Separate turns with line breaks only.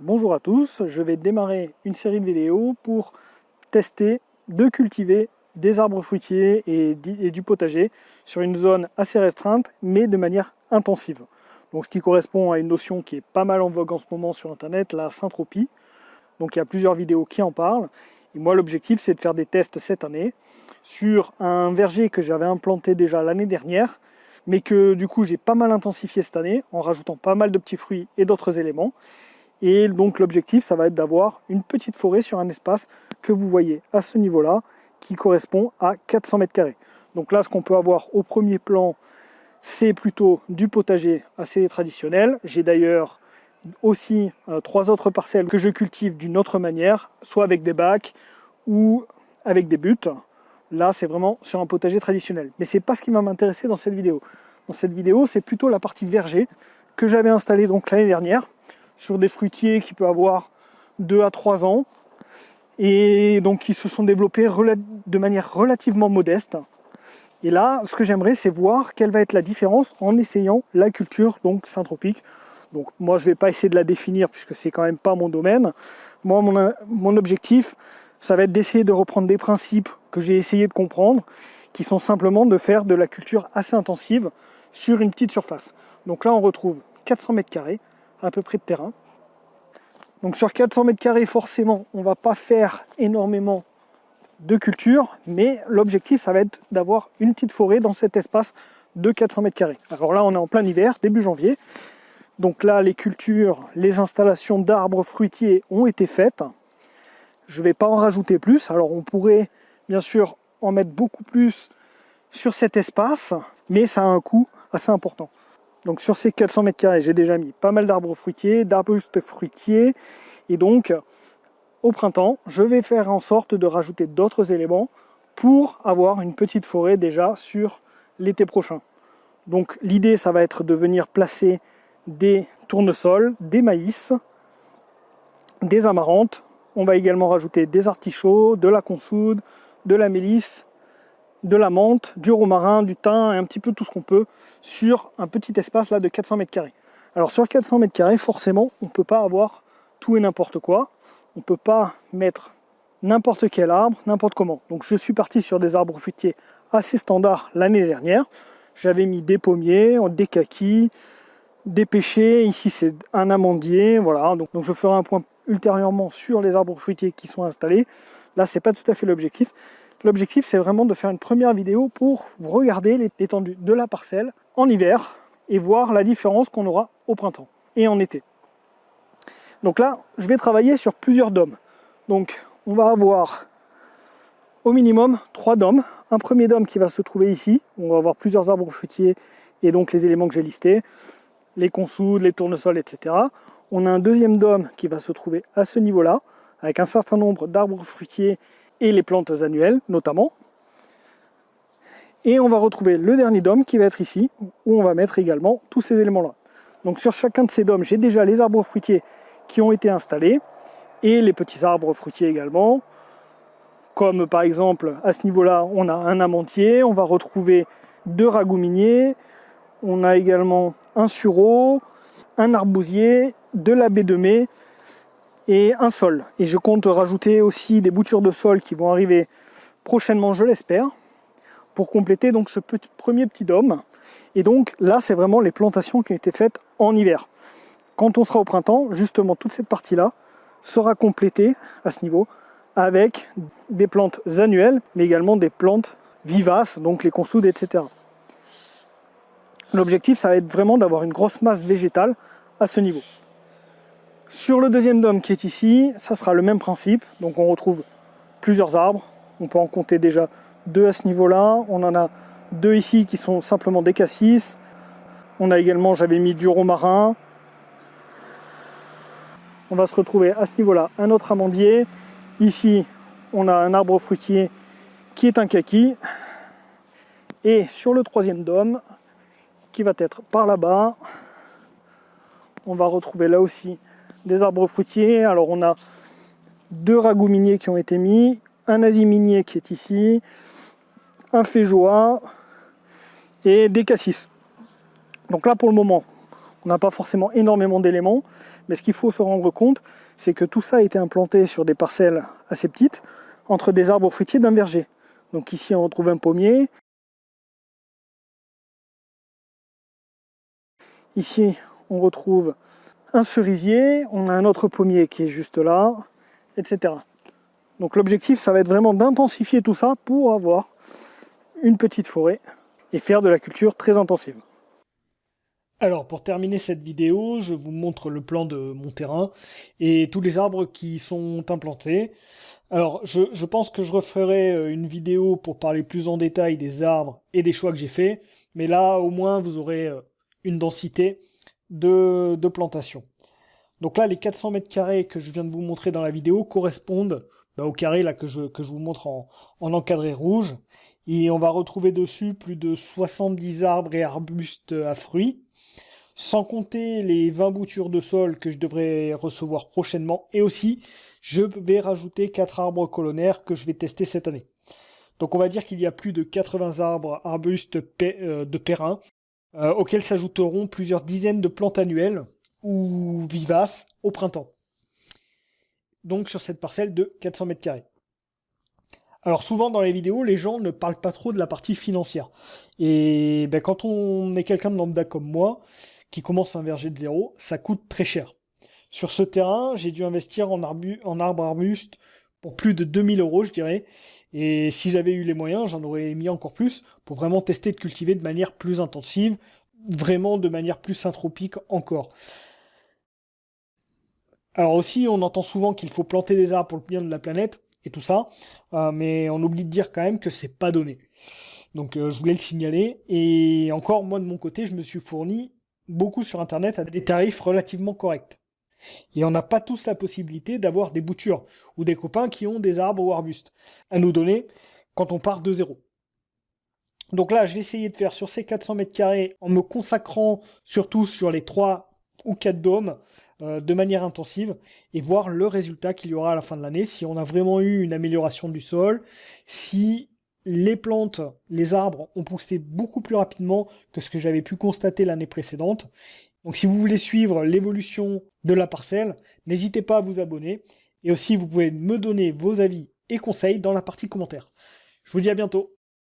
Bonjour à tous, je vais démarrer une série de vidéos pour tester de cultiver des arbres fruitiers et du potager sur une zone assez restreinte mais de manière intensive. Donc ce qui correspond à une notion qui est pas mal en vogue en ce moment sur internet, la syntropie. Donc il y a plusieurs vidéos qui en parlent. Et moi l'objectif c'est de faire des tests cette année sur un verger que j'avais implanté déjà l'année dernière, mais que du coup j'ai pas mal intensifié cette année en rajoutant pas mal de petits fruits et d'autres éléments. Et donc l'objectif, ça va être d'avoir une petite forêt sur un espace que vous voyez à ce niveau-là, qui correspond à 400 mètres carrés. Donc là, ce qu'on peut avoir au premier plan, c'est plutôt du potager assez traditionnel. J'ai d'ailleurs aussi 3 autres parcelles que je cultive d'une autre manière, soit avec des bacs ou avec des buttes. Là, c'est vraiment sur un potager traditionnel. Mais c'est pas ce qui va m'intéresser dans cette vidéo. Dans cette vidéo, c'est plutôt la partie verger que j'avais installée donc l'année dernière, sur des fruitiers qui peuvent avoir 2 à 3 ans et donc qui se sont développés de manière relativement modeste. Et là, ce que j'aimerais, c'est voir quelle va être la différence en essayant la culture donc syntropique. Donc moi, je ne vais pas essayer de la définir puisque c'est quand même pas mon domaine. Moi, mon objectif, ça va être d'essayer de reprendre des principes que j'ai essayé de comprendre, qui sont simplement de faire de la culture assez intensive sur une petite surface. Donc là, on retrouve 400 mètres carrés à peu près de terrain. Donc sur 400 mètres carrés, forcément, on ne va pas faire énormément de culture, mais l'objectif, ça va être d'avoir une petite forêt dans cet espace de 400 mètres carrés. Alors là, on est en plein hiver, début janvier. Donc là, les cultures, les installations d'arbres fruitiers ont été faites. Je ne vais pas en rajouter plus. Alors on pourrait, bien sûr, en mettre beaucoup plus sur cet espace, mais ça a un coût assez important. Donc sur ces 400 mètres carrés, j'ai déjà mis pas mal d'arbres fruitiers, d'arbustes fruitiers. Et donc, au printemps, je vais faire en sorte de rajouter d'autres éléments pour avoir une petite forêt déjà sur l'été prochain. Donc l'idée, ça va être de venir placer des tournesols, des maïs, des amarantes. On va également rajouter des artichauts, de la consoude, de la mélisse, de la menthe, du romarin, du thym, et un petit peu tout ce qu'on peut sur un petit espace là de 400 mètres carrés. Alors sur 400 mètres carrés, forcément, on ne peut pas avoir tout et n'importe quoi. On ne peut pas mettre n'importe quel arbre, n'importe comment. Donc je suis parti sur des arbres fruitiers assez standards l'année dernière. J'avais mis des pommiers, des kakis, des pêchers. Ici c'est un amandier. Voilà. Donc je ferai un point ultérieurement sur les arbres fruitiers qui sont installés. Là, c'est pas tout à fait l'objectif. L'objectif, c'est vraiment de faire une première vidéo pour regarder l'étendue de la parcelle en hiver et voir la différence qu'on aura au printemps et en été. Donc là, je vais travailler sur plusieurs dômes. Donc, on va avoir au minimum 3 dômes. Un premier dôme qui va se trouver ici. On va avoir plusieurs arbres fruitiers et donc les éléments que j'ai listés, les consoudes, les tournesols, etc. On a un deuxième dôme qui va se trouver à ce niveau-là, avec un certain nombre d'arbres fruitiers et les plantes annuelles notamment. Et on va retrouver le dernier dôme qui va être ici, où on va mettre également tous ces éléments-là. Donc sur chacun de ces dômes, j'ai déjà les arbres fruitiers qui ont été installés, et les petits arbres fruitiers également, comme par exemple à ce niveau-là, on a un amandier, on va retrouver 2 ragouminiers, on a également un sureau, un arbousier, de la baie de mai, et un sol. Et je compte rajouter aussi des boutures de sol qui vont arriver prochainement, je l'espère, pour compléter donc ce premier petit dôme. Et donc là, c'est vraiment les plantations qui ont été faites en hiver. Quand on sera au printemps, justement, toute cette partie-là sera complétée à ce niveau avec des plantes annuelles, mais également des plantes vivaces, donc les consoudes, etc. L'objectif, ça va être vraiment d'avoir une grosse masse végétale à ce niveau. Sur le deuxième dôme qui est ici, ça sera le même principe. Donc on retrouve plusieurs arbres. On peut en compter déjà 2 à ce niveau-là. On en a 2 ici qui sont simplement des cassis. On a également, j'avais mis du romarin. On va se retrouver à ce niveau-là un autre amandier. Ici, on a un arbre fruitier qui est un kaki. Et sur le troisième dôme, qui va être par là-bas, on va retrouver là aussi des arbres fruitiers. Alors on a 2 ragouminiers qui ont été mis, un aziminier qui est ici, un féjoie et des cassis. Donc là pour le moment, On n'a pas forcément énormément d'éléments, mais ce qu'il faut se rendre compte, c'est que tout ça a été implanté sur des parcelles assez petites, entre des arbres fruitiers d'un verger. Donc ici on retrouve un pommier, ici on retrouve un cerisier, on a un autre pommier qui est juste là, etc. Donc l'objectif, ça va être vraiment d'intensifier tout ça pour avoir une petite forêt et faire de la culture très intensive. Alors pour terminer cette vidéo, je vous montre le plan de mon terrain et tous les arbres qui sont implantés. Alors je pense que je referai une vidéo pour parler plus en détail des arbres et des choix que j'ai faits, mais là au moins vous aurez une densité de plantation. Donc là les 400 mètres carrés que je viens de vous montrer dans la vidéo correspondent au carré là que je vous montre en encadré rouge. Et on va retrouver dessus plus de 70 arbres et arbustes à fruits, sans compter les 20 boutures de sol que je devrais recevoir prochainement. Et aussi, je vais rajouter 4 arbres colonnaires que je vais tester cette année. Donc on va dire qu'il y a plus de 80 arbres, arbustes de pépins, auxquels s'ajouteront plusieurs dizaines de plantes annuelles ou vivaces au printemps. Donc sur cette parcelle de 400 mètres carrés. Alors souvent dans les vidéos, les gens ne parlent pas trop de la partie financière. Et ben, quand on est quelqu'un de lambda comme moi, qui commence un verger de zéro, ça coûte très cher. Sur ce terrain, j'ai dû investir en arbre arbuste pour plus de 2000 €, je dirais. Et si j'avais eu les moyens, j'en aurais mis encore plus pour vraiment tester de cultiver de manière plus intensive, vraiment de manière plus syntropique encore. Alors aussi, on entend souvent qu'il faut planter des arbres pour le bien de la planète, et tout ça, mais on oublie de dire quand même que c'est pas donné. Donc je voulais le signaler, et encore moi de mon côté, je me suis fourni beaucoup sur internet à des tarifs relativement corrects. Et on n'a pas tous la possibilité d'avoir des boutures, ou des copains qui ont des arbres ou arbustes à nous donner quand on part de zéro. Donc là, je vais essayer de faire sur ces 400 mètres carrés, en me consacrant surtout sur les 3 ou 4 dômes, de manière intensive, et voir le résultat qu'il y aura à la fin de l'année, si on a vraiment eu une amélioration du sol, si les plantes, les arbres ont poussé beaucoup plus rapidement que ce que j'avais pu constater l'année précédente. Donc si vous voulez suivre l'évolution de la parcelle, n'hésitez pas à vous abonner, et aussi vous pouvez me donner vos avis et conseils dans la partie commentaires. Je vous dis à bientôt.